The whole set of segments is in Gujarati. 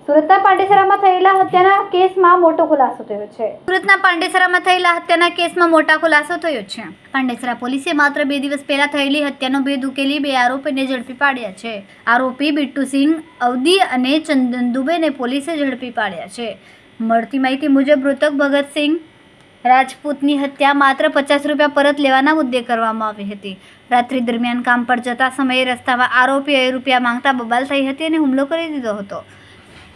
સુરતના પાંડેસરામાં થયેલા હત્યાના કેસમાં મોટો ખુલાસો થયો છે. સુરતના પાંડેસરામાં થયેલા હત્યાના કેસમાં મોટા ખુલાસો થયો છે. પાંડેસરા પોલીસે માત્ર 2 દિવસ પહેલા થયેલી હત્યાનો ભેદ ઉકેલી 2 આરોપીને ઝડપી પાડ્યા છે. આરોપી બિટ્ટુસિંહ અવધી અને ચંદન દુબેને પોલીસે ઝડપી પાડ્યા છે. મળતી માહિતી મુજબ મૃતક ભગતસિંહ રાજપૂતની હત્યા માત્ર 50 રૂપિયા પરત લેવાના મુદ્દે કરવામાં આવી હતી. રાત્રિ દરમિયાન કામ પર જતા સમયે રસ્તામાં આરોપીએ રૂપિયા માંગતા બબાલ થઈ હતી અને હુમલો કરી દીધો હતો.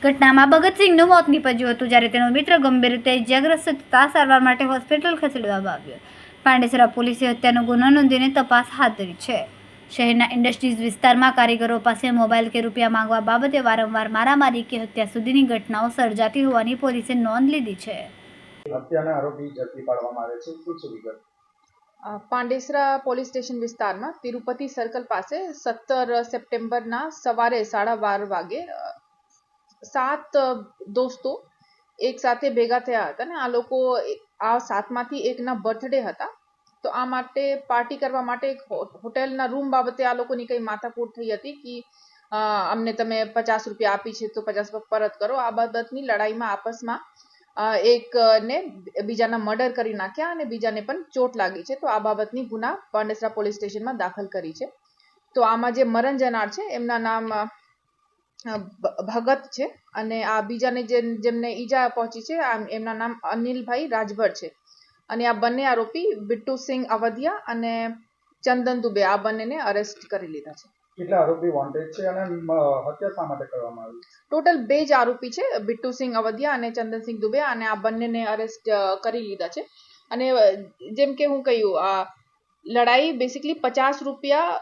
ઘટનામાં ભગતસિંહનું મોત નીપજ્યું હતું, જ્યારે તેનો મિત્ર ગંભીર રીતે ઇજાગ્રસ્ત થતા સારવાર માટે હોસ્પિટલ ખસેડવામાં આવ્યો. પાંડેસરા પોલીસે હત્યાનો ગુનો નોંધીને તપાસ હાથ ધરી છે. શહેરના ઇન્ડસ્ટ્રીઝ વિસ્તારમાં કારીગરો પાસે મોબાઈલ કે રૂપિયા માંગવા બાબતે વારંવાર મારામારી કે હત્યા સુધીની ઘટનાઓ સર્જાતી હોવાની પોલીસે નોંધ લીધી છે. હત્યાના આરોપી ઝડપી પાડવામાં આવે છે. શું વિગત? પાંડેસરા પોલીસ સ્ટેશન વિસ્તારમાં તિરુપતિ સર્કલ પાસે 17 સપ્ટેમ્બરના સવારે 12:30 વાગે 7 દોસ્તો એક સાથે ભેગા થયા હતા અને આ લોકો આ 7માંથી એકના બર્થડે હતા. તો આ માટે પાર્ટી કરવા માટે એક હોટેલના રૂમ બાબતે આ લોકોની કંઈ માથાકૂટ થઈ હતી કે અમને તમે 50 રૂપિયા આપી છે તો 50 રૂપિયા પરત કરો. આ બાબતની લડાઈમાં આપસમાં એકને બીજાના મર્ડર કરી નાખ્યા અને બીજાને પણ ચોટ લાગી છે. તો આ બાબતની ગુના પાંડેસરા પોલીસ સ્ટેશનમાં દાખલ કરી છે. તો આમાં જે મરણ જનાર છે એમના નામ ભગત છે અને આ બીજાને જેમને ઈજા પહોંચી છે એમના નામ અનિલભાઈ રાજભર છે. અને આ બંને આરોપી બિટ્ટુસિંહ અવધિયા અને ચંદન દુબે આ બંનેને અરેસ્ટ કરી લીધા છે. કેટલા આરોપી વોન્ટેડ છે અને હત્યા શા માટે કરવામાં આવી? ટોટલ 2 જ આરોપી છે, બિટ્ટુસિંહ અવધિયા અને ચંદનસિંહ દુબે, અને આ બંનેને અરેસ્ટ કરી લીધા છે. અને જેમ કે હું કહ્યું, આ લડાઈ બેસિકલી 50 રૂપિયા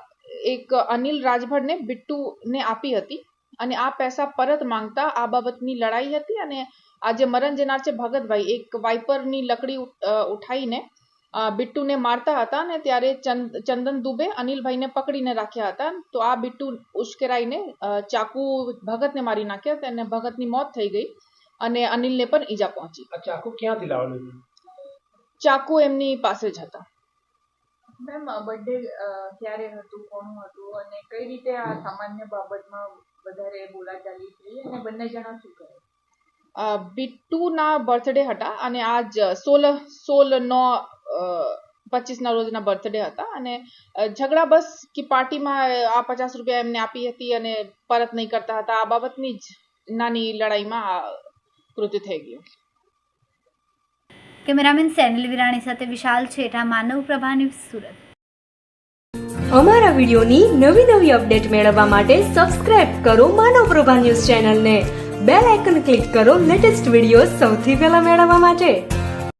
એક અનિલ રાજભરને બિટ્ટુને આપી હતી અને આ પૈસા પરત માંગતા આ બાબતની લડાઈ હતી. અને આ જે મરણ જનાર છે ભગતભાઈ, એક વાઇપરની લકડી ઉઠાવીને બિટ્ટુને મારતા હતા અને ત્યારે ચંદન દુબે અનિલભાઈને પકડીને રાખ્યા હતા. તો આ બિટ્ટુ ઉશ્કેરાઈને ચાકુ ભગતને મારી નાખ્યા અને ભગતની મોત થઈ ગઈ અને અનિલને પણ ઈજા પહોંચી. આ ચાકુ ક્યાંથી લાવેલું? ચાકુ એમની પાસે જ હતા. મેમ, બર્થડે ક્યારે હતું, કોનું હતું અને કઈ રીતે આ સામાન્ય બાબતમાં વધારે બોલાચાલી થઈ અને બંને જણા શું કરે? બિટ્ટુના બર્થડે હતા અને આજ 16/9/25 રોજના બર્થડે હતા અને ઝઘડા બસ કે પાર્ટીમાં આ 50 રૂપિયા એમને આપી હતી અને પરત નહીં કરતા હતા. આ બાબતની જ નાની લડાઈમાં આ કૃત્ય થઈ ગયું. કેમેરામેન સેનિલ વિરાણી સાથે વિશાલ છેઠા, માનવ પ્રભા ન્યૂઝ, સુરત. અમારા વિડિયોની નવી અપડેટ મેળવવા માટે સબસ્ક્રાઇબ કરો માનવ પ્રભા ન્યૂઝ ચેનલને. બેલ આઇકન ક્લિક કરો લેટેસ્ટ વિડીયો સૌથી પહેલા મેળવવા માટે.